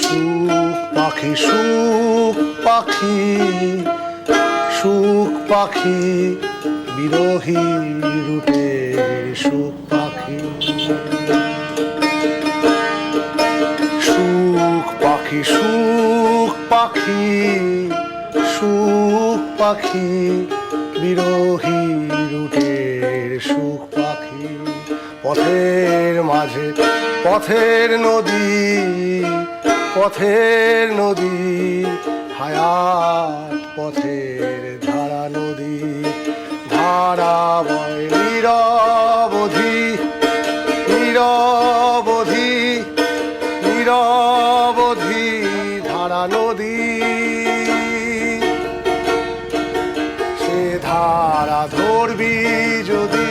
সুখ পাখি সুখ পাখি সুখ পাখি বিরোহী রূপের সুখ পাখি সুখ পাখি সুখ পাখি সুখ পাখি বিরোহী রূপের সুখ পাখি পথের মাঝে পথের নদী হায়াত পথের ধারা নদী ধারা বয় নিরবধি নিরবধি নিরবধি ধারা নদী সে ধারা ধরবি যদি